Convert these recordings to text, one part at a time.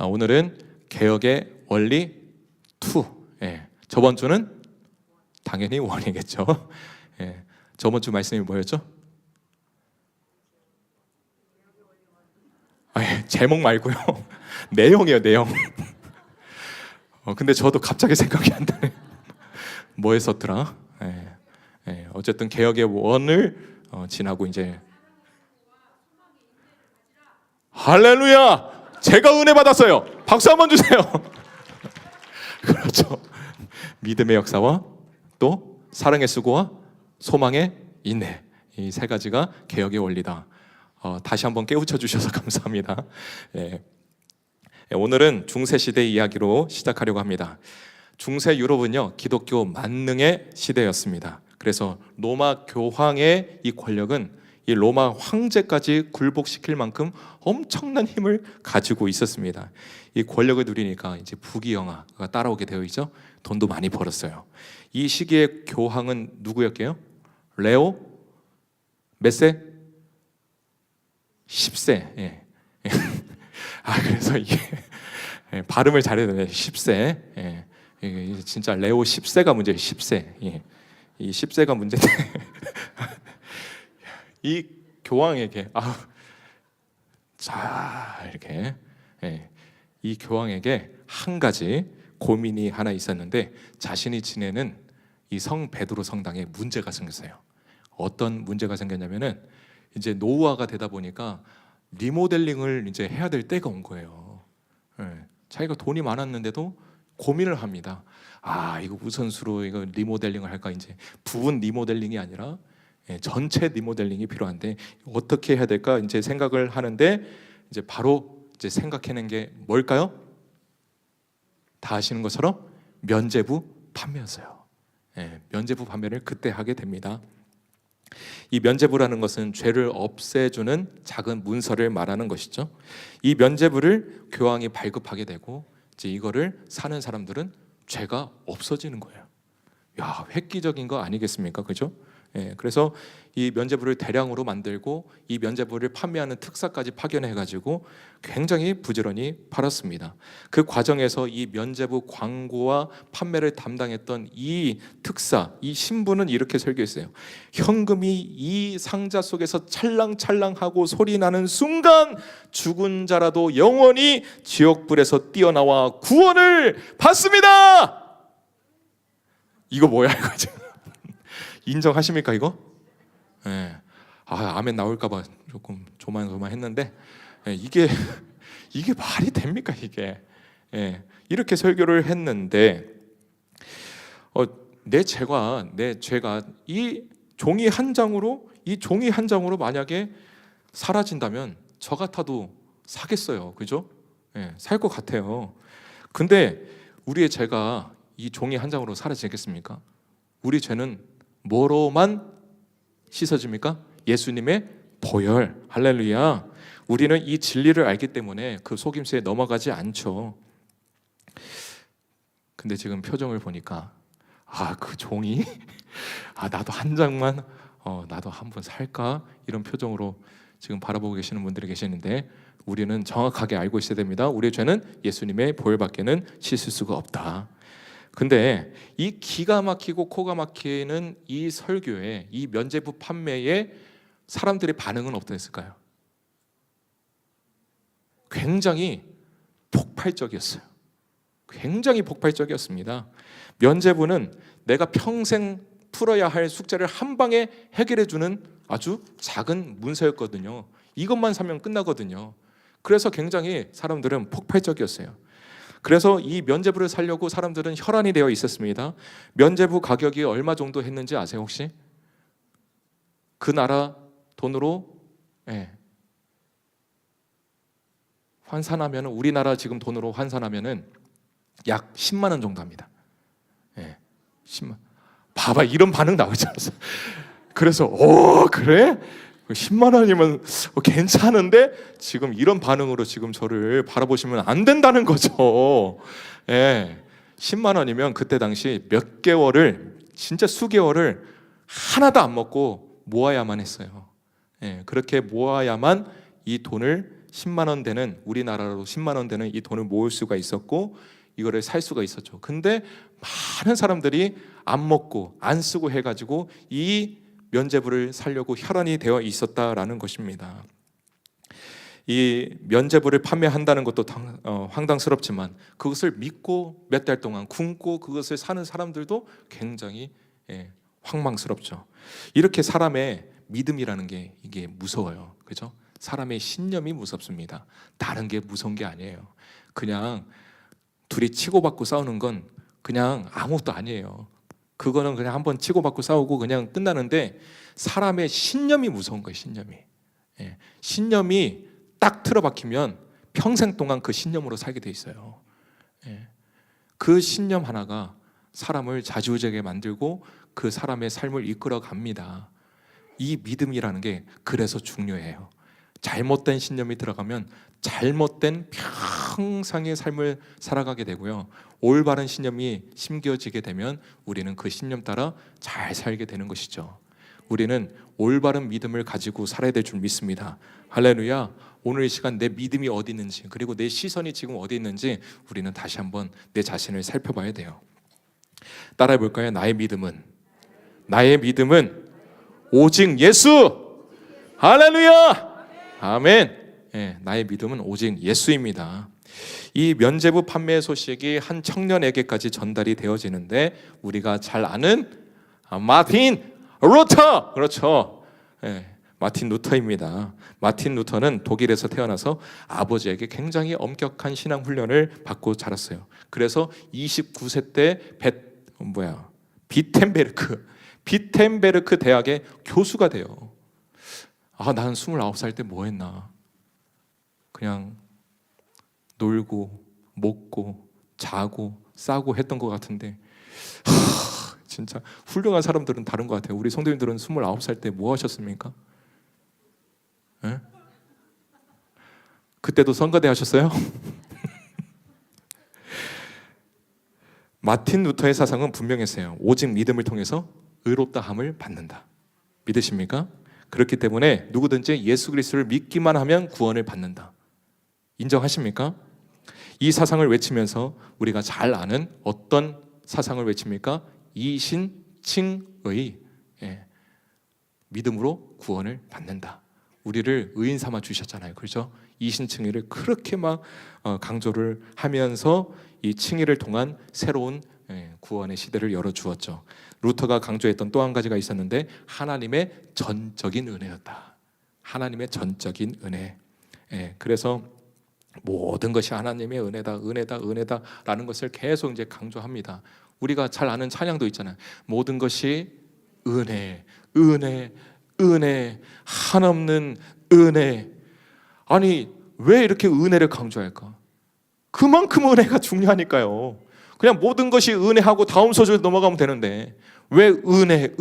오늘은 개혁의 원리 2. 저번 주는 당연히 1이겠죠. 저번 주 말씀이 뭐였죠? 제목 말고요. 내용이에요, 내용. 근데 저도 갑자기 생각이 안 나네. 뭐 했었더라? 어쨌든 개혁의 1을 지나고 이제 할렐루야! 제가 은혜 받았어요. 박수 한번 주세요. 그렇죠. 믿음의 역사와 또 사랑의 수고와 소망의 인내, 이 세 가지가 개혁의 원리다. 다시 한번 깨우쳐 주셔서 감사합니다. 오늘은 중세 시대 이야기로 시작하려고 합니다. 중세 유럽은요, 기독교 만능의 시대였습니다. 그래서 로마 교황의 이 권력은 이 로마 황제까지 굴복시킬 만큼 엄청난 힘을 가지고 있었습니다. 이 권력을 누리니까 이제 부귀영화가 따라오게 되어 있죠. 돈도 많이 벌었어요. 이 시기의 교황은 누구였게요? 레오 몇 세? 10세. 그래서 이게 발음을 잘해야 되네. 10세. 진짜 레오 10세가 문제예요. 10세. 이 10세가 문제인데 이 교황에게 이렇게 이 교황에게 한 가지 고민이 하나 있었는데, 자신이 지내는 이 성 베드로 성당에 문제가 생겼어요. 어떤 문제가 생겼냐면은 이제 노후화가 되다 보니까 리모델링을 이제 해야 될 때가 온 거예요. 자기가 돈이 많았는데도 고민을 합니다. 이거 우선수로 이거 리모델링을 할까? 이제 부분 리모델링이 아니라 전체 리모델링이 필요한데 어떻게 해야 될까? 이제 생각을 하는데 이제 바로 이제 생각해낸 게 뭘까요? 다 아시는 것처럼 면죄부 판매였어요. 면죄부 판매를 그때 하게 됩니다. 이 면죄부라는 것은 죄를 없애주는 작은 문서를 말하는 것이죠. 이 면죄부를 교황이 발급하게 되고 이제 이거를 사는 사람들은 죄가 없어지는 거예요. 획기적인 거 아니겠습니까? 그죠? 그래서 이 면죄부를 대량으로 만들고 이 면죄부를 판매하는 특사까지 파견해가지고 굉장히 부지런히 팔았습니다. 그 과정에서 이 면죄부 광고와 판매를 담당했던 이 특사, 이 신부는 이렇게 설교했어요. 현금이 이 상자 속에서 찰랑찰랑하고 소리나는 순간 죽은 자라도 영원히 지옥불에서 뛰어나와 구원을 받습니다. 이거 뭐야 이거 지금? 인정하십니까 이거? 아멘 나올까봐 조금 조마조마했는데 이게 말이 됩니까 이게? 이렇게 설교를 했는데 내 죄가 이 종이 한 장으로 만약에 사라진다면 저 같아도 사겠어요, 그죠? 살 것 같아요. 근데 우리의 죄가 이 종이 한 장으로 사라지겠습니까? 우리 죄는 뭐로만 씻어집니까? 예수님의 보혈. 할렐루야. 우리는 이 진리를 알기 때문에 그 속임수에 넘어가지 않죠. 근데 지금 표정을 보니까 그 종이 나도 한 장만 나도 한번 살까? 이런 표정으로 지금 바라보고 계시는 분들이 계시는데, 우리는 정확하게 알고 있어야 됩니다. 우리의 죄는 예수님의 보혈밖에는 씻을 수가 없다. 근데 이 기가 막히고 코가 막히는 이 설교에, 이 면죄부 판매에 사람들의 반응은 어땠을까요? 굉장히 폭발적이었어요. 굉장히 폭발적이었습니다. 면죄부는 내가 평생 풀어야 할 숙제를 한 방에 해결해주는 아주 작은 문서였거든요. 이것만 사면 끝나거든요. 그래서 굉장히 사람들은 폭발적이었어요. 그래서 이 면죄부를 사려고 사람들은 혈안이 되어 있었습니다. 면죄부 가격이 얼마 정도 했는지 아세요 혹시? 그 나라 돈으로 환산하면, 우리나라 지금 돈으로 환산하면은 약 10만 원 정도 합니다. 10만. 봐봐, 이런 반응 나오지 않았어? 그래서 그래? 10만 원이면 괜찮은데 지금 이런 반응으로 지금 저를 바라보시면 안 된다는 거죠. 10만 원이면 그때 당시 몇 개월을, 진짜 수개월을 하나도 안 먹고 모아야만 했어요. 그렇게 모아야만 이 돈을 10만 원 되는, 우리나라로 10만 원 되는 이 돈을 모을 수가 있었고 이거를 살 수가 있었죠. 근데 많은 사람들이 안 먹고 안 쓰고 해가지고 이 면죄부를 사려고 혈안이 되어 있었다라는 것입니다. 이 면죄부를 판매한다는 것도 황당스럽지만 그것을 믿고 몇 달 동안 굶고 그것을 사는 사람들도 굉장히 황망스럽죠. 이렇게 사람의 믿음이라는 게 이게 무서워요. 그죠? 사람의 신념이 무섭습니다. 다른 게 무서운 게 아니에요. 그냥 둘이 치고받고 싸우는 건 그냥 아무것도 아니에요. 그거는 그냥 한번 치고받고 싸우고 그냥 끝나는데 사람의 신념이 무서운 거예요. 신념이. 신념이 딱 틀어박히면 평생 동안 그 신념으로 살게 돼 있어요. 그 신념 하나가 사람을 좌지우지하게 만들고 그 사람의 삶을 이끌어 갑니다. 이 믿음이라는 게 그래서 중요해요. 잘못된 신념이 들어가면 잘못된 평생의 삶을 살아가게 되고요. 올바른 신념이 심겨지게 되면 우리는 그 신념 따라 잘 살게 되는 것이죠. 우리는 올바른 믿음을 가지고 살아야 될 줄 믿습니다. 할렐루야. 오늘 이 시간 내 믿음이 어디 있는지, 그리고 내 시선이 지금 어디 있는지 우리는 다시 한번 내 자신을 살펴봐야 돼요. 따라해 볼까요? 나의 믿음은 오직 예수. 할렐루야. 아멘. 나의 믿음은 오직 예수입니다. 이 면죄부 판매 소식이 한 청년에게까지 전달이 되어지는데 우리가 잘 아는 마틴 루터, 그렇죠. 마틴 루터입니다. 마틴 루터는 독일에서 태어나서 아버지에게 굉장히 엄격한 신앙 훈련을 받고 자랐어요. 그래서 29세 때 비텐베르크 대학의 교수가 돼요. 나는 29살 때 뭐 했나? 그냥 놀고 먹고 자고 싸고 했던 것 같은데 진짜 훌륭한 사람들은 다른 것 같아요. 우리 성도님들은 29살 때 뭐 하셨습니까? 그때도 성가대 하셨어요? 마틴 루터의 사상은 분명했어요. 오직 믿음을 통해서 의롭다함을 받는다. 믿으십니까? 그렇기 때문에 누구든지 예수 그리스도를 믿기만 하면 구원을 받는다. 인정하십니까? 이 사상을 외치면서 우리가 잘 아는 어떤 사상을 외칩니까? 이신칭의 믿음으로 구원을 받는다. 우리를 의인 삼아 주셨잖아요. 그렇죠? 이신칭의를 그렇게 막 강조를 하면서 이 칭의를 통한 새로운 구원의 시대를 열어주었죠. 루터가 강조했던 또 한 가지가 있었는데 하나님의 전적인 은혜였다. 하나님의 전적인 은혜. 그래서 모든 것이 하나님의 은혜다라는 것을 계속 이제 강조합니다. 우리가 잘 아는 찬양도 있잖아요. 모든 것이 은혜, 한없는 은혜. 아니 왜 이렇게 은혜를 강조할까? 그만큼 은혜가 중요하니까요. 그냥 모든 것이 은혜하고 다음 소절 넘어가면 되는데 왜 은혜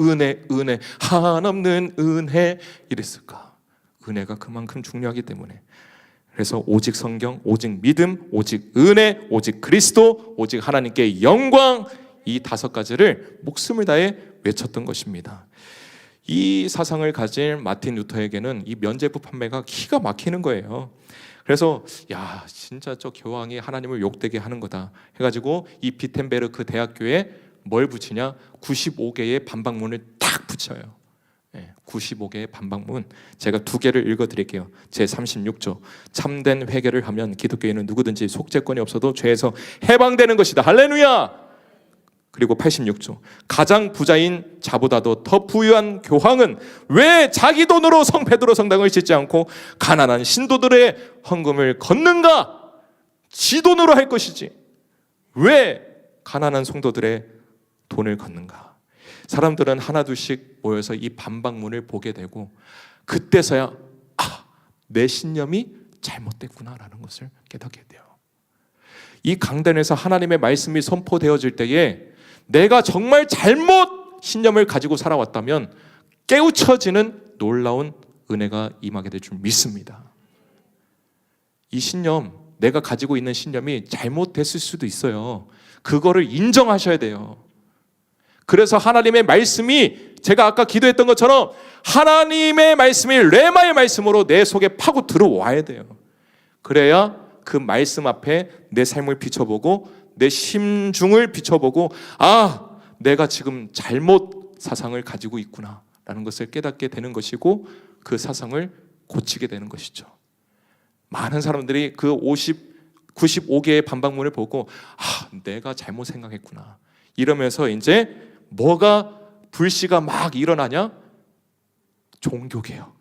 한없는 은혜 이랬을까? 은혜가 그만큼 중요하기 때문에. 그래서 오직 성경, 오직 믿음, 오직 은혜, 오직 그리스도, 오직 하나님께 영광, 이 5가지를 목숨을 다해 외쳤던 것입니다. 이 사상을 가진 마틴 루터에게는 이 면죄부 판매가 기가 막히는 거예요. 그래서 진짜 저 교황이 하나님을 욕되게 하는 거다 해가지고 이 비텐베르크 대학교에 뭘 붙이냐? 95개의 반박문을 딱 붙여요. 95개의 반박문. 제가 2개를 읽어드릴게요. 제36조. 참된 회개를 하면 기독교인은 누구든지 속죄권이 없어도 죄에서 해방되는 것이다. 할렐루야. 그리고 86조. 가장 부자인 자보다도 더 부유한 교황은 왜 자기 돈으로 성 베드로 성당을 짓지 않고 가난한 신도들의 헌금을 걷는가? 지 돈으로 할 것이지 왜 가난한 성도들의 돈을 걷는가? 사람들은 하나둘씩 모여서 이 반박문을 보게 되고 그때서야 내 신념이 잘못됐구나라는 것을 깨닫게 돼요. 이 강단에서 하나님의 말씀이 선포되어질 때에 내가 정말 잘못 신념을 가지고 살아왔다면 깨우쳐지는 놀라운 은혜가 임하게 될 줄 믿습니다. 이 신념, 내가 가지고 있는 신념이 잘못됐을 수도 있어요. 그거를 인정하셔야 돼요. 그래서 하나님의 말씀이 제가 아까 기도했던 것처럼 하나님의 말씀이 레마의 말씀으로 내 속에 파고 들어와야 돼요. 그래야 그 말씀 앞에 내 삶을 비춰보고 내 심중을 비춰보고 아, 내가 지금 잘못 사상을 가지고 있구나 라는 것을 깨닫게 되는 것이고 그 사상을 고치게 되는 것이죠. 많은 사람들이 그 95개의 반박문을 보고 아, 내가 잘못 생각했구나 이러면서 이제 뭐가 불씨가 막 일어나냐? 종교개혁.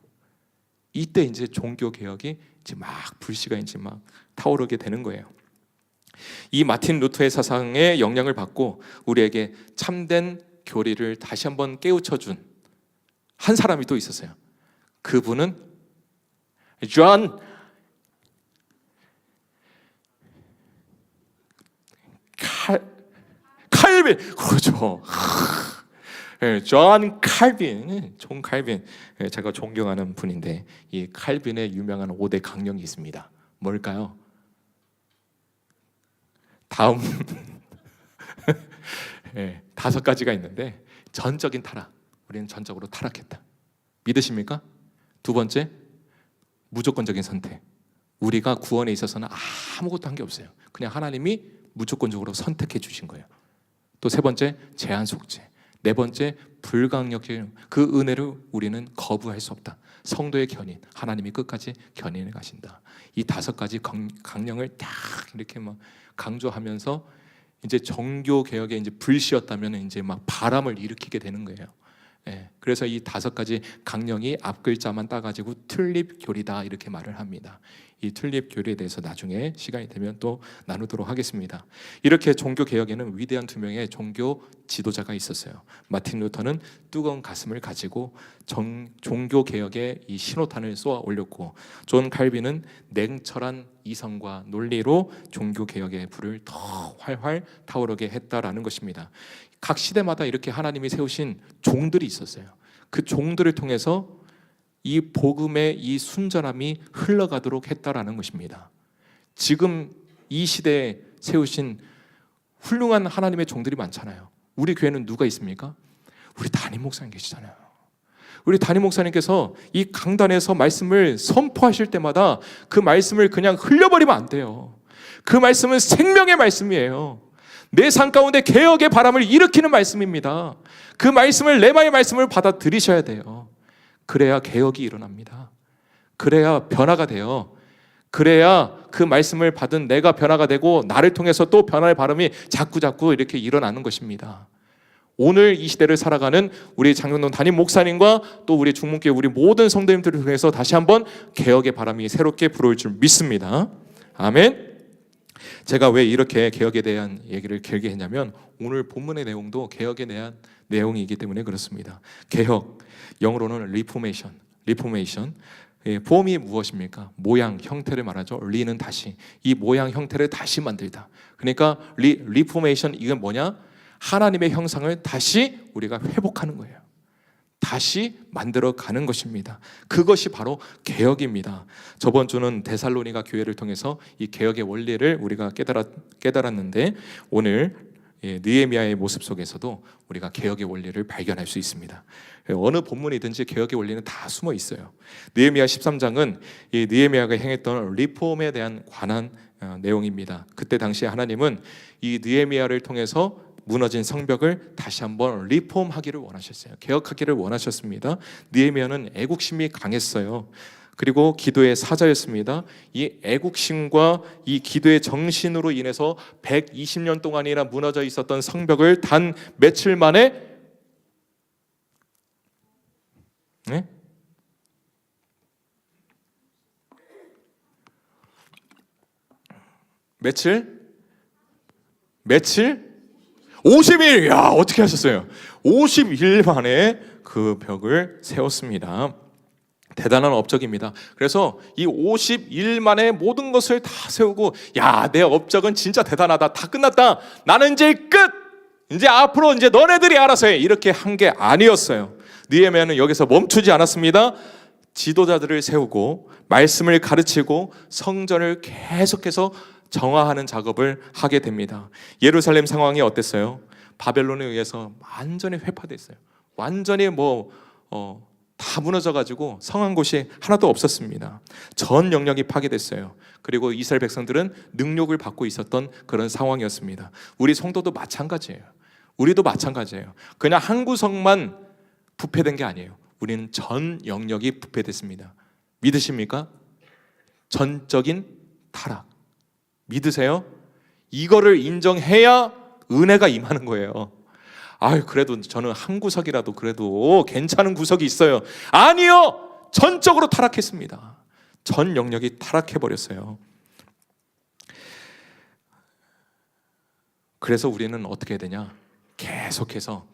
이때 이제 종교개혁이 이제 막 불씨가 이제 막 타오르게 되는 거예요. 이 마틴 루터의 사상에 영향을 받고 우리에게 참된 교리를 다시 한번 깨우쳐준 한 사람이 또 있었어요. 그분은 존 칼빈. 그렇죠. 존 칼빈. 존 칼빈. 제가 존경하는 분인데 이 칼빈의 유명한 5대 강령이 있습니다. 뭘까요? 다음 5가지가 있는데 전적인 타락. 우리는 전적으로 타락했다. 믿으십니까? 두 번째, 무조건적인 선택. 우리가 구원에 있어서는 아무것도 한 게 없어요. 그냥 하나님이 무조건적으로 선택해 주신 거예요. 또 세 번째, 제한 속죄. 네 번째, 불강력적인 그 은혜를 우리는 거부할 수 없다. 성도의 견인, 하나님이 끝까지 견인해 가신다. 이 5가지 강령을 딱 이렇게 막 강조하면서 이제 종교 개혁에 이제 불씨였다면 이제 막 바람을 일으키게 되는 거예요. 그래서 이 5가지 강령이 앞글자만 따가지고 튤립 교리다 이렇게 말을 합니다. 이 튤립 교리에 대해서 나중에 시간이 되면 또 나누도록 하겠습니다. 이렇게 종교 개혁에는 위대한 2명의 종교 지도자가 있었어요. 마틴 루터는 뜨거운 가슴을 가지고 종교 개혁의 이 신호탄을 쏘아 올렸고, 존 칼빈은 냉철한 이성과 논리로 종교 개혁의 불을 더 활활 타오르게 했다라는 것입니다. 각 시대마다 이렇게 하나님이 세우신 종들이 있었어요. 그 종들을 통해서 이 복음의 이 순전함이 흘러가도록 했다라는 것입니다. 지금 이 시대에 세우신 훌륭한 하나님의 종들이 많잖아요. 우리 교회는 누가 있습니까? 우리 담임 목사님 계시잖아요. 우리 담임 목사님께서 이 강단에서 말씀을 선포하실 때마다 그 말씀을 그냥 흘려버리면 안 돼요. 그 말씀은 생명의 말씀이에요. 내 삶 가운데 개혁의 바람을 일으키는 말씀입니다. 그 말씀을, 레마의 말씀을 받아들이셔야 돼요. 그래야 개혁이 일어납니다. 그래야 변화가 돼요. 그래야 그 말씀을 받은 내가 변화가 되고 나를 통해서 또 변화의 바람이 자꾸 이렇게 일어나는 것입니다. 오늘 이 시대를 살아가는 우리 장경동 담임 목사님과 또 우리 중문교회 우리 모든 성도님들을 통해서 다시 한번 개혁의 바람이 새롭게 불어올 줄 믿습니다. 아멘. 제가 왜 이렇게 개혁에 대한 얘기를 길게 했냐면 오늘 본문의 내용도 개혁에 대한 내용이기 때문에 그렇습니다. 개혁, 영어로는 리포메이션. 폼이 무엇입니까? 모양, 형태를 말하죠. 리는 다시, 이 모양, 형태를 다시 만들다. 그러니까 리포메이션, 이건 뭐냐? 하나님의 형상을 다시 우리가 회복하는 거예요. 다시 만들어가는 것입니다. 그것이 바로 개혁입니다. 저번 주는 데살로니가 교회를 통해서 이 개혁의 원리를 우리가 깨달았는데 오늘 느헤미야의 모습 속에서도 우리가 개혁의 원리를 발견할 수 있습니다. 어느 본문이든지 개혁의 원리는 다 숨어 있어요. 느헤미야 13장은 이 느헤미야가 행했던 리폼에 대한 관한 내용입니다. 그때 당시에 하나님은 이 느헤미야를 통해서 무너진 성벽을 다시 한번 리폼하기를 원하셨어요. 개혁하기를 원하셨습니다. 느헤미야는 애국심이 강했어요. 그리고 기도의 사자였습니다. 이 애국심과 이 기도의 정신으로 인해서 120년 동안이나 무너져 있었던 성벽을 단 며칠 만에 며칠? 50일! 야, 어떻게 하셨어요? 50일 만에 그 벽을 세웠습니다. 대단한 업적입니다. 그래서 이 50일 만에 모든 것을 다 세우고 야, 내 업적은 진짜 대단하다. 다 끝났다. 나는 이제 끝! 이제 앞으로 이제 너네들이 알아서 해. 이렇게 한 게 아니었어요. 느헤미야는 여기서 멈추지 않았습니다. 지도자들을 세우고 말씀을 가르치고 성전을 계속해서 정화하는 작업을 하게 됩니다. 예루살렘 상황이 어땠어요? 바벨론에 의해서 완전히 회파됐어요. 완전히 다 다 무너져가지고 성한 곳이 하나도 없었습니다. 전 영역이 파괴됐어요. 그리고 이스라엘 백성들은 능욕을 받고 있었던 그런 상황이었습니다. 우리 성도도 마찬가지예요. 우리도 마찬가지예요. 그냥 한 구석만 부패된 게 아니에요. 우리는 전 영역이 부패됐습니다. 믿으십니까? 전적인 타락. 믿으세요? 이거를 인정해야 은혜가 임하는 거예요. 아유, 그래도 저는 한 구석이라도 그래도 괜찮은 구석이 있어요. 아니요! 전적으로 타락했습니다. 전 영역이 타락해버렸어요. 그래서 우리는 어떻게 해야 되냐? 계속해서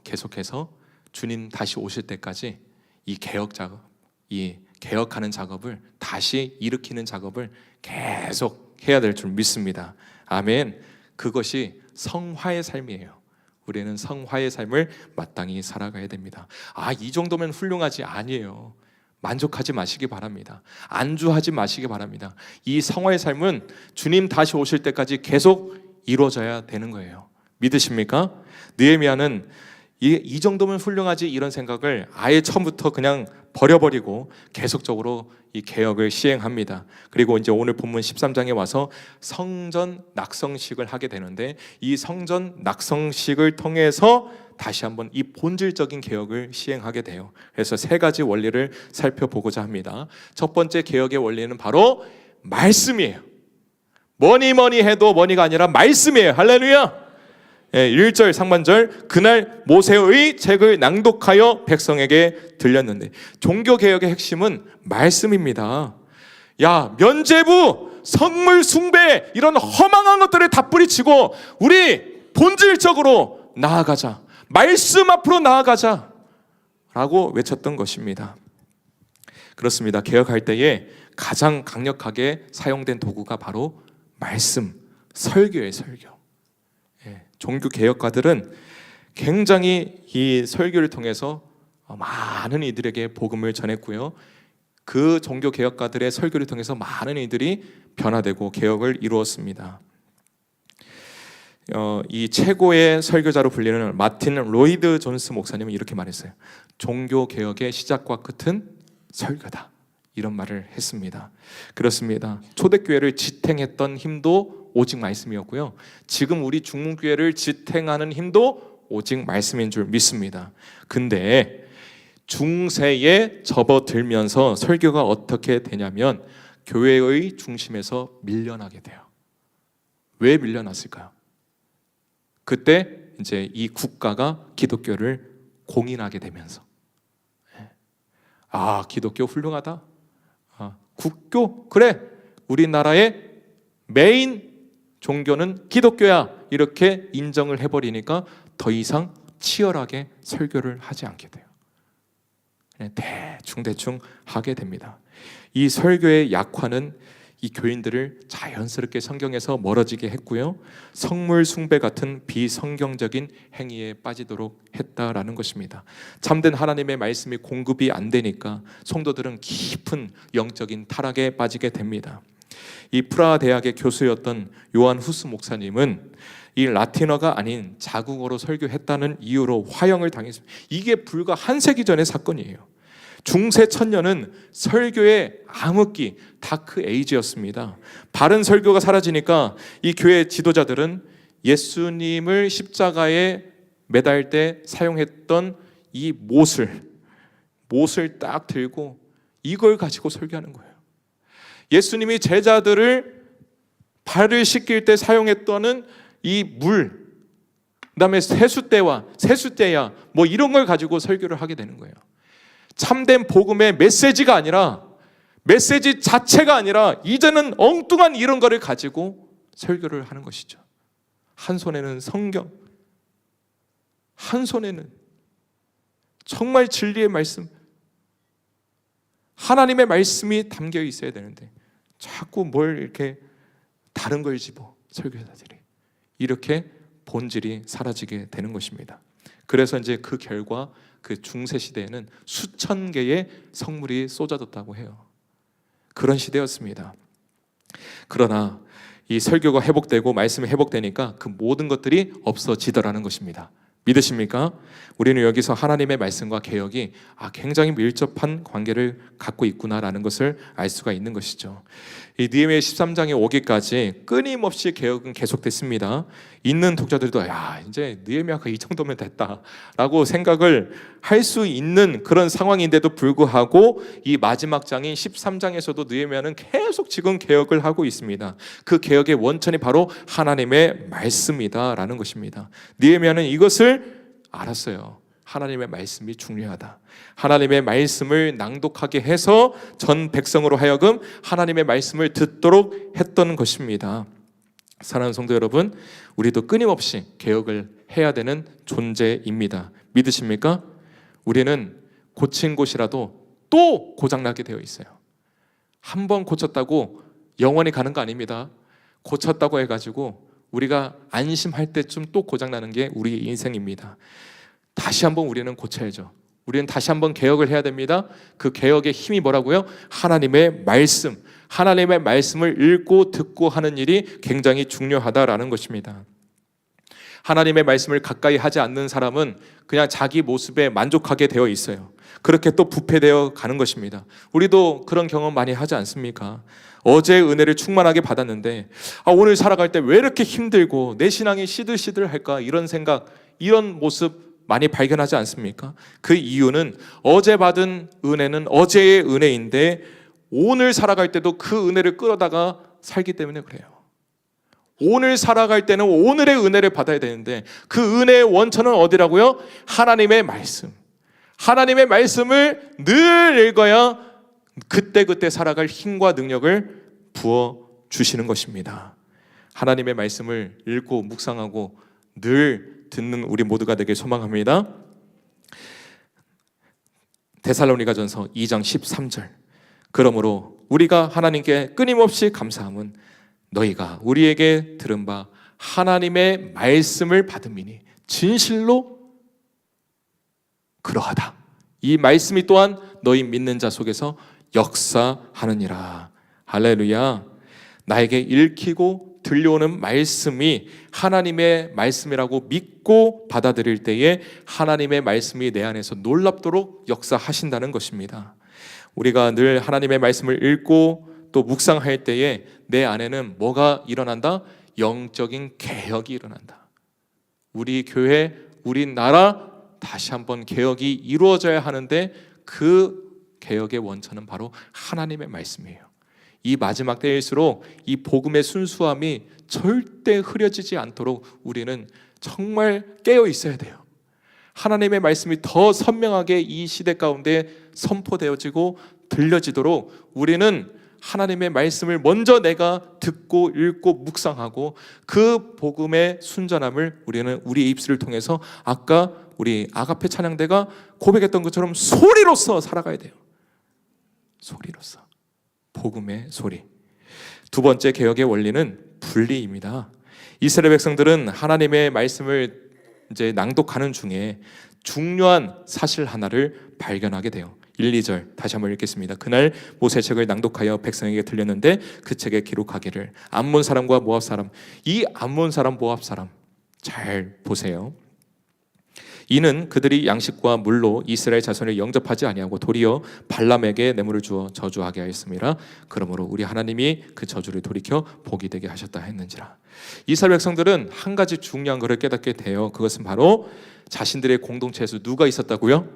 주님 다시 오실 때까지 이 개혁 작업, 이 개혁하는 작업을 다시 일으키는 작업을 계속 해야 될 줄 믿습니다. 아멘. 그것이 성화의 삶이에요. 우리는 성화의 삶을 마땅히 살아가야 됩니다. 이 정도면 훌륭하지? 아니에요. 만족하지 마시기 바랍니다. 안주하지 마시기 바랍니다. 이 성화의 삶은 주님 다시 오실 때까지 계속 이루어져야 되는 거예요. 믿으십니까? 느헤미야는 이 정도면 훌륭하지 이런 생각을 아예 처음부터 그냥 버려버리고 계속적으로 이 개혁을 시행합니다. 그리고 이제 오늘 본문 13장에 와서 성전 낙성식을 하게 되는데 이 성전 낙성식을 통해서 다시 한번 이 본질적인 개혁을 시행하게 돼요. 그래서 세 가지 원리를 살펴보고자 합니다. 첫 번째 개혁의 원리는 바로 말씀이에요. 뭐니 해도 뭐니가 아니라 말씀이에요. 할렐루야. 1절 상반절, 그날 모세의 책을 낭독하여 백성에게 들렸는데, 종교개혁의 핵심은 말씀입니다. 야, 면죄부, 성물 숭배, 이런 허망한 것들을 다 뿌리치고 우리 본질적으로 나아가자, 말씀 앞으로 나아가자 라고 외쳤던 것입니다. 그렇습니다. 개혁할 때에 가장 강력하게 사용된 도구가 바로 말씀, 설교예요. 설교. 종교 개혁가들은 굉장히 이 설교를 통해서 많은 이들에게 복음을 전했고요. 그 종교 개혁가들의 설교를 통해서 많은 이들이 변화되고 개혁을 이루었습니다. 이 최고의 설교자로 불리는 마틴 로이드 존스 목사님은 이렇게 말했어요. 종교 개혁의 시작과 끝은 설교다. 이런 말을 했습니다. 그렇습니다. 초대교회를 지탱했던 힘도 오직 말씀이었고요. 지금 우리 중문교회를 지탱하는 힘도 오직 말씀인 줄 믿습니다. 근데 중세에 접어들면서 설교가 어떻게 되냐면 교회의 중심에서 밀려나게 돼요. 왜 밀려났을까요? 그때 이제 이 국가가 기독교를 공인하게 되면서 기독교 훌륭하다. 국교 그래. 우리나라의 메인 종교는 기독교야. 이렇게 인정을 해버리니까 더 이상 치열하게 설교를 하지 않게 돼요. 그냥 대충 하게 됩니다. 이 설교의 약화는 이 교인들을 자연스럽게 성경에서 멀어지게 했고요. 성물 숭배 같은 비성경적인 행위에 빠지도록 했다라는 것입니다. 참된 하나님의 말씀이 공급이 안 되니까 성도들은 깊은 영적인 타락에 빠지게 됩니다. 이 프라하 대학의 교수였던 요한 후스 목사님은 이 라틴어가 아닌 자국어로 설교했다는 이유로 화형을 당했습니다. 이게 불과 한 세기 전의 사건이에요. 중세 천년은 설교의 암흑기, 다크 에이지였습니다. 바른 설교가 사라지니까 이 교회 지도자들은 예수님을 십자가에 매달 때 사용했던 이 못을 딱 들고 이걸 가지고 설교하는 거예요. 예수님이 제자들을 발을 씻길 때 사용했던 이 물, 그다음에 세숫대야 뭐 이런 걸 가지고 설교를 하게 되는 거예요. 참된 복음의 메시지가 아니라, 메시지 자체가 아니라 이제는 엉뚱한 이런 거를 가지고 설교를 하는 것이죠. 한 손에는 성경, 한 손에는 정말 진리의 말씀, 하나님의 말씀이 담겨 있어야 되는데 자꾸 뭘 이렇게 다른 걸 집어 설교자들이 이렇게 본질이 사라지게 되는 것입니다. 그래서 이제 그 결과 그 중세 시대에는 수천 개의 성물이 쏟아졌다고 해요. 그런 시대였습니다. 그러나 이 설교가 회복되고 말씀이 회복되니까 그 모든 것들이 없어지더라는 것입니다. 믿으십니까? 우리는 여기서 하나님의 말씀과 개혁이 굉장히 밀접한 관계를 갖고 있구나라는 것을 알 수가 있는 것이죠. 이 느헤미야 13장에 오기까지 끊임없이 개혁은 계속됐습니다. 있는 독자들도 이제 느헤미야가 이 정도면 됐다라고 생각을 할 수 있는 그런 상황인데도 불구하고 이 마지막 장인 13장에서도 느헤미야는 계속 지금 개혁을 하고 있습니다. 그 개혁의 원천이 바로 하나님의 말씀이다라는 것입니다. 느헤미야는 이것을 알았어요. 하나님의 말씀이 중요하다. 하나님의 말씀을 낭독하게 해서 전 백성으로 하여금 하나님의 말씀을 듣도록 했던 것입니다. 사랑하는 성도 여러분, 우리도 끊임없이 개혁을 해야 되는 존재입니다. 믿으십니까? 우리는 고친 곳이라도 또 고장나게 되어 있어요. 한 번 고쳤다고 영원히 가는 거 아닙니다. 고쳤다고 해가지고 우리가 안심할 때쯤 또 고장나는 게 우리의 인생입니다. 다시 한번 우리는 고쳐야죠. 우리는 다시 한번 개혁을 해야 됩니다. 그 개혁의 힘이 뭐라고요? 하나님의 말씀, 하나님의 말씀을 읽고 듣고 하는 일이 굉장히 중요하다라는 것입니다. 하나님의 말씀을 가까이 하지 않는 사람은 그냥 자기 모습에 만족하게 되어 있어요. 그렇게 또 부패되어 가는 것입니다. 우리도 그런 경험 많이 하지 않습니까? 어제의 은혜를 충만하게 받았는데 오늘 살아갈 때 왜 이렇게 힘들고 내 신앙이 시들시들할까, 이런 생각, 이런 모습 많이 발견하지 않습니까? 그 이유는 어제 받은 은혜는 어제의 은혜인데 오늘 살아갈 때도 그 은혜를 끌어다가 살기 때문에 그래요. 오늘 살아갈 때는 오늘의 은혜를 받아야 되는데 그 은혜의 원천은 어디라고요? 하나님의 말씀. 하나님의 말씀을 늘 읽어야 그때그때 살아갈 힘과 능력을 부어주시는 것입니다. 하나님의 말씀을 읽고 묵상하고 늘 듣는 우리 모두가 되길 소망합니다. 데살로니가전서 2장 13절. 그러므로 우리가 하나님께 끊임없이 감사함은 너희가 우리에게 들은 바 하나님의 말씀을 받음이니 진실로 그러하다. 이 말씀이 또한 너희 믿는 자 속에서 역사하느니라. 할렐루야. 나에게 읽히고 들려오는 말씀이 하나님의 말씀이라고 믿고 받아들일 때에 하나님의 말씀이 내 안에서 놀랍도록 역사하신다는 것입니다. 우리가 늘 하나님의 말씀을 읽고 또 묵상할 때에 내 안에는 뭐가 일어난다? 영적인 개혁이 일어난다. 우리 교회, 우리 나라 다시 한번 개혁이 이루어져야 하는데 그 개혁의 원천은 바로 하나님의 말씀이에요. 이 마지막 때일수록 이 복음의 순수함이 절대 흐려지지 않도록 우리는 정말 깨어 있어야 돼요. 하나님의 말씀이 더 선명하게 이 시대 가운데 선포되어지고 들려지도록 우리는 하나님의 말씀을 먼저 내가 듣고 읽고 묵상하고 그 복음의 순전함을 우리는 우리 입술을 통해서 아까 우리 아가페 찬양대가 고백했던 것처럼 소리로서 살아가야 돼요. 소리로서. 복음의 소리. 두 번째 개혁의 원리는 분리입니다. 이스라엘 백성들은 하나님의 말씀을 이제 낭독하는 중에 중요한 사실 하나를 발견하게 돼요. 1, 2절 다시 한번 읽겠습니다. 그날 모세 책을 낭독하여 백성에게 들렸는데 그 책에 기록하기를 암몬 사람과 모압 사람, 이 암몬 사람 모압 사람 잘 보세요. 이는 그들이 양식과 물로 이스라엘 자손을 영접하지 아니하고 도리어 발람에게 뇌물을 주어 저주하게 하였음이라. 그러므로 우리 하나님이 그 저주를 돌이켜 복이 되게 하셨다 했는지라. 이스라엘 백성들은 한 가지 중요한 것을 깨닫게 돼요. 그것은 바로 자신들의 공동체에서 누가 있었다고요?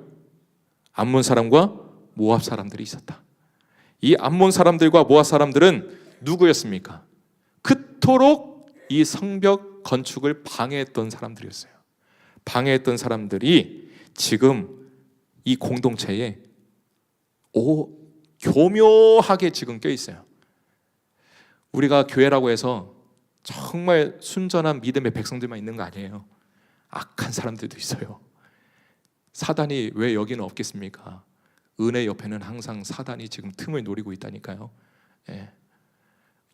암몬 사람과 모압 사람들이 있었다. 이 암몬 사람들과 모압 사람들은 누구였습니까? 그토록 이 성벽 건축을 방해했던 사람들이었어요. 방해했던 사람들이 지금 이 공동체에 교묘하게 지금 껴있어요. 우리가 교회라고 해서 정말 순전한 믿음의 백성들만 있는 거 아니에요. 악한 사람들도 있어요. 사단이 왜 여기는 없겠습니까? 은혜 옆에는 항상 사단이 지금 틈을 노리고 있다니까요.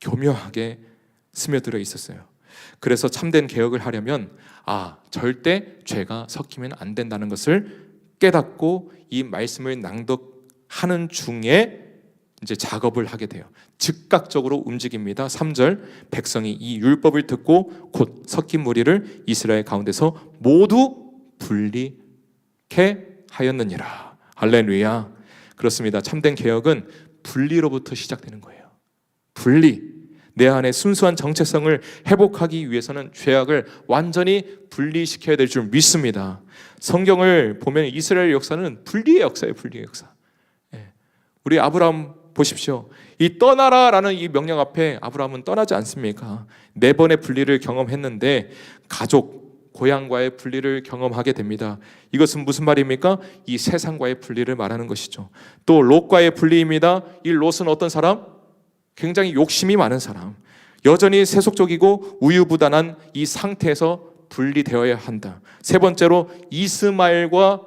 교묘하게 스며들어 있었어요. 그래서 참된 개혁을 하려면 절대 죄가 섞이면 안 된다는 것을 깨닫고 이 말씀을 낭독하는 중에 이제 작업을 하게 돼요. 즉각적으로 움직입니다. 3절 백성이 이 율법을 듣고 곧 섞인 무리를 이스라엘 가운데서 모두 분리케 하였느니라. 할렐루야. 그렇습니다. 참된 개혁은 분리로부터 시작되는 거예요. 분리. 내 안에 순수한 정체성을 회복하기 위해서는 죄악을 완전히 분리시켜야 될 줄 믿습니다. 성경을 보면 이스라엘 역사는 분리의 역사예요. 분리의 역사. 우리 아브라함 보십시오. 이 떠나라라는 이 명령 앞에 아브라함은 떠나지 않습니까? 4번의 분리를 경험했는데 가족, 고향과의 분리를 경험하게 됩니다. 이것은 무슨 말입니까? 이 세상과의 분리를 말하는 것이죠. 또 롯과의 분리입니다. 이 롯은 어떤 사람? 굉장히 욕심이 많은 사람. 여전히 세속적이고 우유부단한 이 상태에서 분리되어야 한다. 세 번째로 이스마엘과의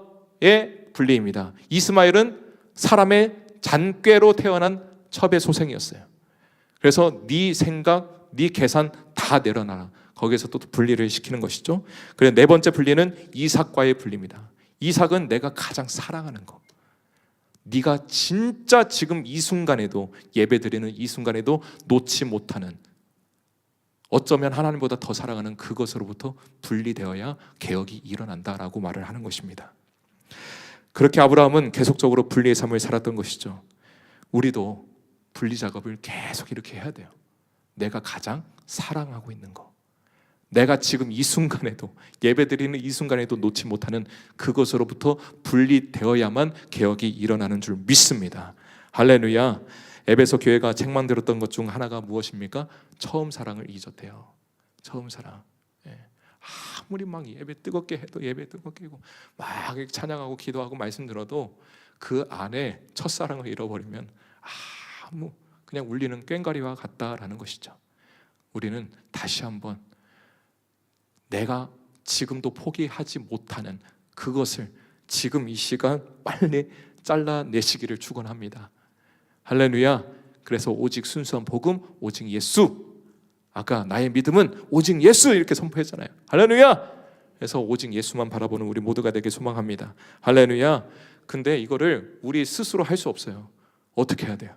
분리입니다. 이스마엘은 사람의 잔꾀로 태어난 첩의 소생이었어요. 그래서 네 생각, 네 계산 다 내려놔라. 거기에서 또 분리를 시키는 것이죠. 그래서 네 번째 분리는 이삭과의 분리입니다. 이삭은 내가 가장 사랑하는 것. 네가 진짜 지금 이 순간에도 예배드리는 이 순간에도 놓지 못하는, 어쩌면 하나님보다 더 사랑하는 그것으로부터 분리되어야 개혁이 일어난다라고 말을 하는 것입니다. 그렇게 아브라함은 계속적으로 분리의 삶을 살았던 것이죠. 우리도 분리 작업을 계속 이렇게 해야 돼요. 내가 가장 사랑하고 있는 것, 내가 지금 이 순간에도 예배드리는 이 순간에도 놓지 못하는 그것으로부터 분리되어야만 개혁이 일어나는 줄 믿습니다. 할렐루야. 에베소 교회가 책망들었던 것 중 하나가 무엇입니까? 처음 사랑을 잊었대요. 처음 사랑. 아무리 막 예배 뜨겁게 해도 예배 뜨겁게 하고 막 찬양하고 기도하고 말씀 들어도 그 안에 첫사랑을 잃어버리면 아무 그냥 울리는 꽹과리와 같다라는 것이죠. 우리는 다시 한번 내가 지금도 포기하지 못하는 그것을 지금 이 시간 빨리 잘라내시기를 축원합니다. 할렐루야. 그래서 오직 순수한 복음, 오직 예수. 아까 나의 믿음은 오직 예수 이렇게 선포했잖아요. 할렐루야. 그래서 오직 예수만 바라보는 우리 모두가 되길 소망합니다. 할렐루야. 근데 이거를 우리 스스로 할 수 없어요. 어떻게 해야 돼요?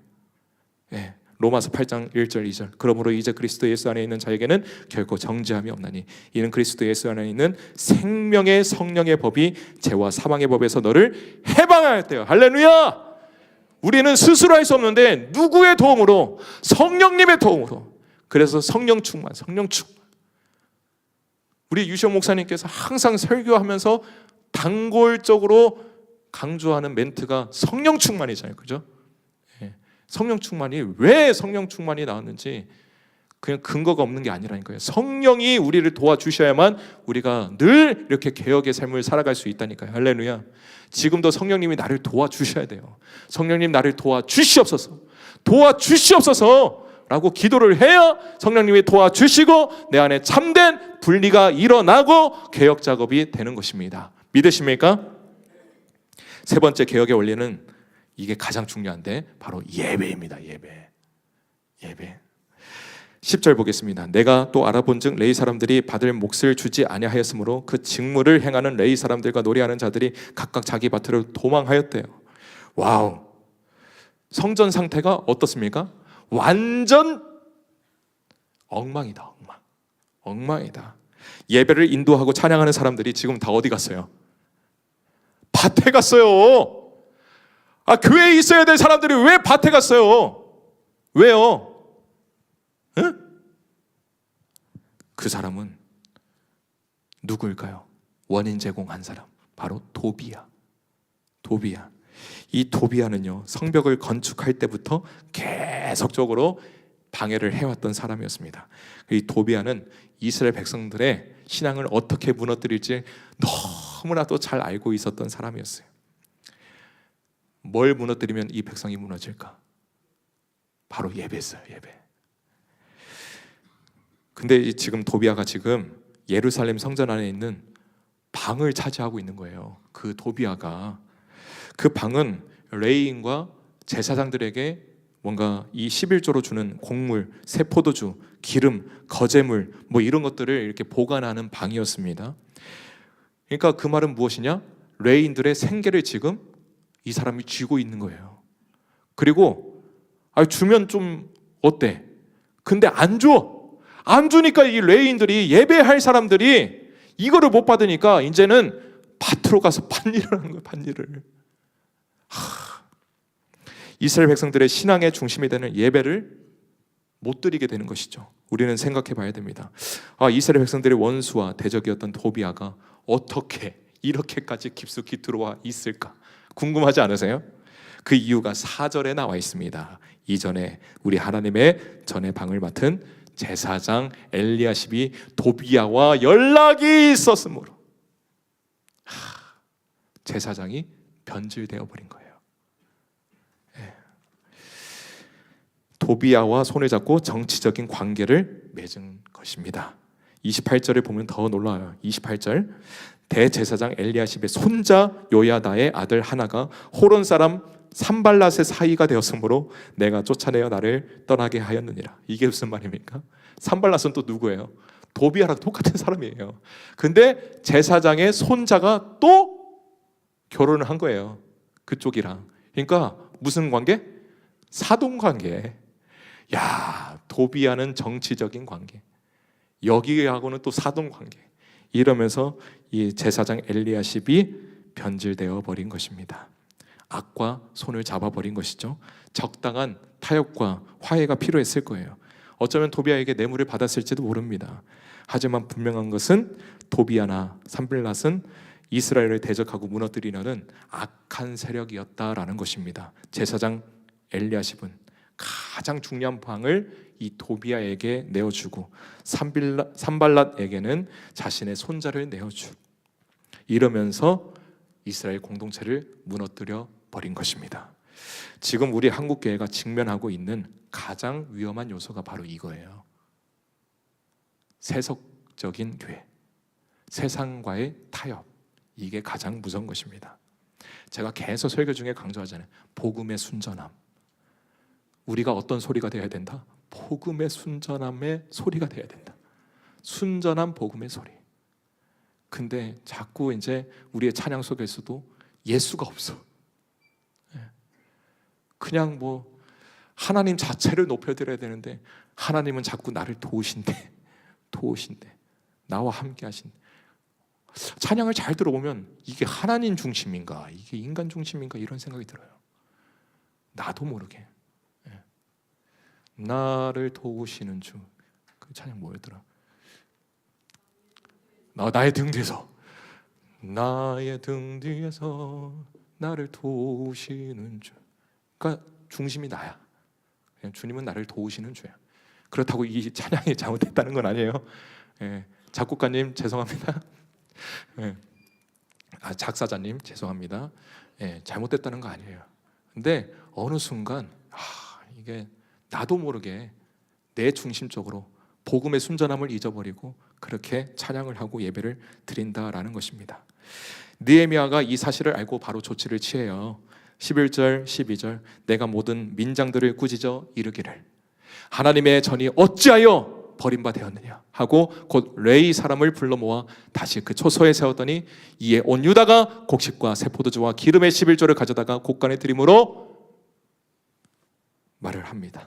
로마서 8장 1절 2절. 그러므로 이제 그리스도 예수 안에 있는 자에게는 결코 정죄함이 없나니 이는 그리스도 예수 안에 있는 생명의 성령의 법이 죄와 사망의 법에서 너를 해방하였대요. 할렐루야. 우리는 스스로 할 수 없는데 누구의 도움으로? 성령님의 도움으로. 그래서 성령 충만, 성령 충만. 우리 유시영 목사님께서 항상 설교하면서 단골적으로 강조하는 멘트가 성령 충만이잖아요. 그죠? 성령 충만이, 왜 성령 충만이 나왔는지 그냥 근거가 없는 게 아니라니까요. 성령이 우리를 도와주셔야만 우리가 늘 이렇게 개혁의 삶을 살아갈 수 있다니까요. 할렐루야. 지금도 성령님이 나를 도와주셔야 돼요. 성령님 나를 도와주시옵소서, 도와주시옵소서 라고 기도를 해야 성령님이 도와주시고 내 안에 참된 분리가 일어나고 개혁 작업이 되는 것입니다. 믿으십니까? 세 번째 개혁의 원리는 이게 가장 중요한데 바로 예배입니다. 예배. 10절 보겠습니다. 내가 또 알아본즉 레위 사람들이 받을 몫을 주지 아니하였으므로 그 직무를 행하는 레위 사람들과 노래하는 자들이 각각 자기 밭으로 도망하였대요. 와우. 성전 상태가 어떻습니까? 완전 엉망이다. 엉망이다. 예배를 인도하고 찬양하는 사람들이 지금 다 어디 갔어요? 밭에 갔어요. 교회에 있어야 될 사람들이 왜 밭에 갔어요? 왜요? 응? 그 사람은 누구일까요? 원인 제공한 사람, 바로 도비야. 이 도비야는요, 성벽을 건축할 때부터 계속적으로 방해를 해왔던 사람이었습니다. 이 도비야는 이스라엘 백성들의 신앙을 어떻게 무너뜨릴지 너무나도 잘 알고 있었던 사람이었어요. 뭘 무너뜨리면 이 백성이 무너질까? 바로 예배였어요. 예배. 근데 지금 도비야가 지금 예루살렘 성전 안에 있는 방을 차지하고 있는 거예요. 그 도비야가. 그 방은 레위인과 제사장들에게 뭔가 이 11조로 주는 곡물, 새 포도주, 기름, 거제물 뭐 이런 것들을 이렇게 보관하는 방이었습니다. 그러니까 그 말은 무엇이냐? 레위인들의 생계를 지금 이 사람이 쥐고 있는 거예요. 그리고 주면 좀 어때? 근데 안 줘. 안 주니까 이 레위인들이, 예배할 사람들이 이거를 못 받으니까 이제는 밭으로 가서 밭일을 하는 거예요. 밭일을. 이스라엘 백성들의 신앙의 중심이 되는 예배를 못 드리게 되는 것이죠. 우리는 생각해 봐야 됩니다. 이스라엘 백성들의 원수와 대적이었던 도비아가 어떻게 이렇게까지 깊숙이 들어와 있을까 궁금하지 않으세요? 그 이유가 4절에 나와 있습니다. 이전에 우리 하나님의 전의 방을 맡은 제사장 엘리야십이 도비아와 연락이 있었으므로 제사장이 변질되어 버린 거예요. 도비아와 손을 잡고 정치적인 관계를 맺은 것입니다. 28절에 보면 더 놀라워요. 28절 대제사장 엘리야십의 손자 요야다의 아들 하나가 호론 사람 산발랏의 사이가 되었으므로 내가 쫓아내어 나를 떠나게 하였느니라. 이게 무슨 말입니까? 산발랏은 또 누구예요? 도비아랑 똑같은 사람이에요. 근데 제사장의 손자가 또 결혼을 한 거예요. 그쪽이랑. 그러니까 무슨 관계? 사돈관계. 야, 도비아는 정치적인 관계, 여기하고는 또 사돈관계. 이러면서 이 제사장 엘리야십이 변질되어 버린 것입니다. 악과 손을 잡아버린 것이죠. 적당한 타협과 화해가 필요했을 거예요. 어쩌면 도비아에게 뇌물을 받았을지도 모릅니다. 하지만 분명한 것은 도비아나 산발랏은 이스라엘을 대적하고 무너뜨리려는 악한 세력이었다라는 것입니다. 제사장 엘리야십은 가장 중요한 방을 이 도비아에게 내어주고 산발랏에게는 자신의 손자를 내어주고 이러면서 이스라엘 공동체를 무너뜨려 버린 것입니다. 지금 우리 한국교회가 직면하고 있는 가장 위험한 요소가 바로 이거예요. 세속적인 교회, 세상과의 타협, 이게 가장 무서운 것입니다. 제가 계속 설교 중에 강조하잖아요. 복음의 순전함. 우리가 어떤 소리가 되어야 된다? 복음의 순전함의 소리가 되어야 된다. 순전한 복음의 소리. 근데 자꾸 이제 우리의 찬양 속에서도 예수가 없어. 그냥 뭐 하나님 자체를 높여드려야 되는데 하나님은 자꾸 나를 도우신대. 나와 함께 하신대. 찬양을 잘 들어보면 이게 하나님 중심인가, 이게 인간 중심인가 이런 생각이 들어요. 나도 모르게. 나를 도우시는 주. 그 찬양 뭐였더라? 나의 등 뒤에서, 나의 등 뒤에서 나를 도우시는 주. 그러니까 중심이 나야. 그냥 주님은 나를 도우시는 주야. 그렇다고 이 찬양이 잘못됐다는 건 아니에요. 작곡가님 죄송합니다. 작사자님 죄송합니다. 잘못됐다는 거 아니에요. 근데 어느 순간 이게 나도 모르게 내 중심적으로 복음의 순전함을 잊어버리고 그렇게 찬양을 하고 예배를 드린다라는 것입니다. 느헤미야가 이 사실을 알고 바로 조치를 취해요. 11절 12절 내가 모든 민장들을 꾸짖어 이르기를 하나님의 전이 어찌하여 버림바 되었느냐 하고 곧 레위 사람을 불러 모아 다시 그 초소에 세웠더니 이에 온 유다가 곡식과 새 포도주와 기름의 11조를 가져다가 곡간에 드림으로 말을 합니다.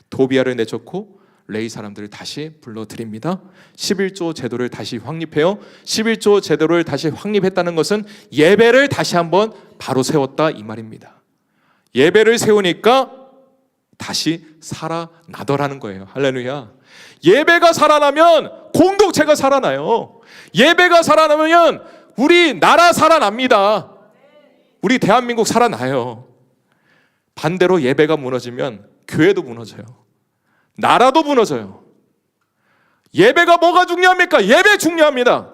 도비아를 내쫓고 레위 사람들을 다시 불러드립니다. 11조 제도를 다시 확립해요. 11조 제도를 다시 확립했다는 것은 예배를 다시 한번 바로 세웠다 이 말입니다. 예배를 세우니까 다시 살아나더라는 거예요. 할렐루야. 예배가 살아나면 공동체가 살아나요. 예배가 살아나면 우리 나라 살아납니다. 우리 대한민국 살아나요. 반대로 예배가 무너지면 교회도 무너져요. 나라도 무너져요. 예배가 뭐가 중요합니까? 예배 중요합니다.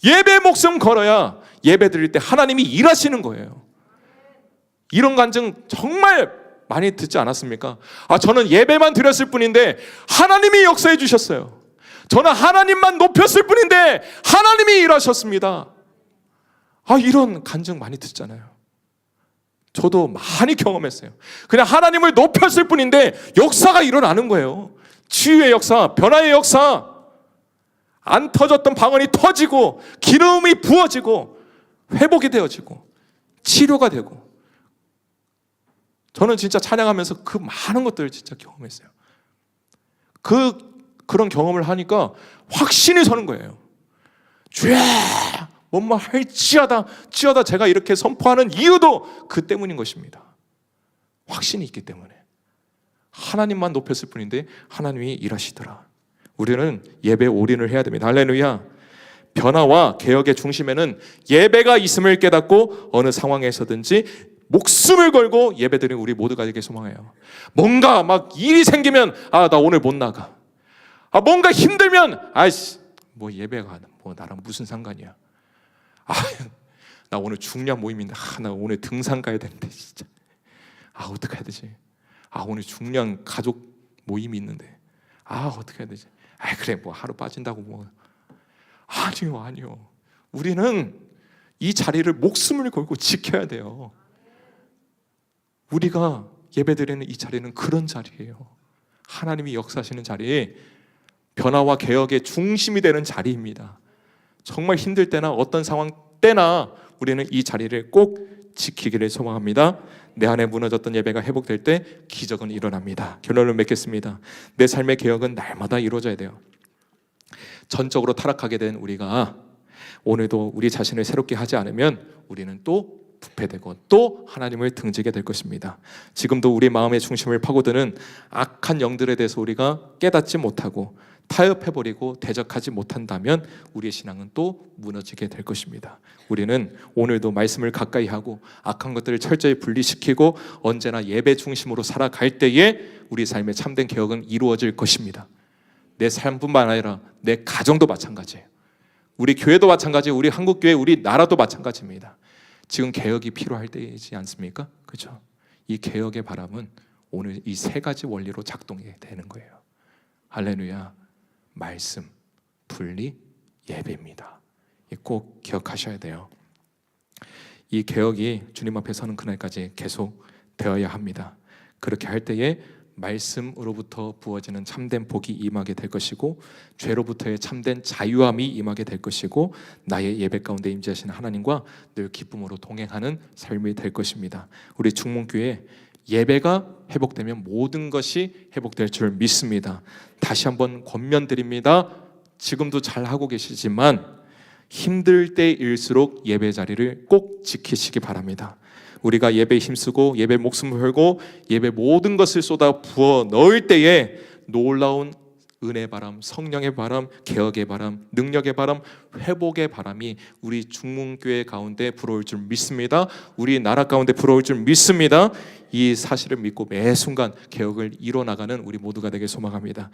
예배 목숨 걸어야 예배 드릴 때 하나님이 일하시는 거예요. 이런 간증 정말 많이 듣지 않았습니까? 저는 예배만 드렸을 뿐인데 하나님이 역사해 주셨어요. 저는 하나님만 높였을 뿐인데 하나님이 일하셨습니다. 이런 간증 많이 듣잖아요. 저도 많이 경험했어요. 그냥 하나님을 높였을 뿐인데 역사가 일어나는 거예요. 치유의 역사, 변화의 역사. 안 터졌던 방언이 터지고 기름이 부어지고 회복이 되어지고 치료가 되고. 저는 진짜 찬양하면서 그 많은 것들을 진짜 경험했어요. 그런 경험을 하니까 확신이 서는 거예요. 주야 뭔 말 할지어다 제가 이렇게 선포하는 이유도 그 때문인 것입니다. 확신이 있기 때문에. 하나님만 높였을 뿐인데 하나님이 일하시더라. 우리는 예배에 올인을 해야 됩니다. 할렐루야. 변화와 개혁의 중심에는 예배가 있음을 깨닫고 어느 상황에서든지 목숨을 걸고 예배드리는 우리 모두가 되게 소망해요. 뭔가 막 일이 생기면 나 오늘 못 나가. 뭔가 힘들면 뭐 예배가 뭐 나랑 무슨 상관이야. 나 오늘 중요한 모임인데 나 오늘 등산 가야 되는데 진짜 어떻게 해야 되지? 오늘 중요한 가족 모임이 있는데 어떻게 해야 되지? 그래 뭐 하루 빠진다고 뭐. 아니요. 우리는 이 자리를 목숨을 걸고 지켜야 돼요. 우리가 예배드리는 이 자리는 그런 자리예요. 하나님이 역사하시는 자리, 변화와 개혁의 중심이 되는 자리입니다. 정말 힘들 때나 어떤 상황 때나 우리는 이 자리를 꼭 지키기를 소망합니다. 내 안에 무너졌던 예배가 회복될 때 기적은 일어납니다. 결론을 맺겠습니다. 내 삶의 개혁은 날마다 이루어져야 돼요. 전적으로 타락하게 된 우리가 오늘도 우리 자신을 새롭게 하지 않으면 우리는 또 부패되고 또 하나님을 등지게 될 것입니다. 지금도 우리 마음의 중심을 파고드는 악한 영들에 대해서 우리가 깨닫지 못하고 타협해버리고 대적하지 못한다면 우리의 신앙은 또 무너지게 될 것입니다. 우리는 오늘도 말씀을 가까이 하고 악한 것들을 철저히 분리시키고 언제나 예배 중심으로 살아갈 때에 우리 삶의 참된 개혁은 이루어질 것입니다. 내 삶뿐만 아니라 내 가정도 마찬가지예요. 우리 교회도 마찬가지예요. 우리 한국교회, 우리 나라도 마찬가지입니다. 지금 개혁이 필요할 때이지 않습니까? 그렇죠? 이 개혁의 바람은 오늘 이 세 가지 원리로 작동이 되는 거예요. 할렐루야. 말씀, 분리, 예배입니다. 꼭 기억하셔야 돼요. 이 개혁이 주님 앞에 서는 그날까지 계속 되어야 합니다. 그렇게 할 때에 말씀으로부터 부어지는 참된 복이 임하게 될 것이고 죄로부터의 참된 자유함이 임하게 될 것이고 나의 예배 가운데 임재하시는 하나님과 늘 기쁨으로 동행하는 삶이 될 것입니다. 우리 충문교회 예배가 회복되면 모든 것이 회복될 줄 믿습니다. 다시 한번 권면드립니다. 지금도 잘하고 계시지만 힘들 때일수록 예배 자리를 꼭 지키시기 바랍니다. 우리가 예배에 힘쓰고 예배 목숨을 걸고 예배 모든 것을 쏟아 부어 넣을 때에 놀라운 은혜 바람, 성령의 바람, 개혁의 바람, 능력의 바람, 회복의 바람이 우리 중문교회 가운데 불어올 줄 믿습니다. 우리 나라 가운데 불어올 줄 믿습니다. 이 사실을 믿고 매 순간 개혁을 이뤄나가는 우리 모두가 되길 소망합니다.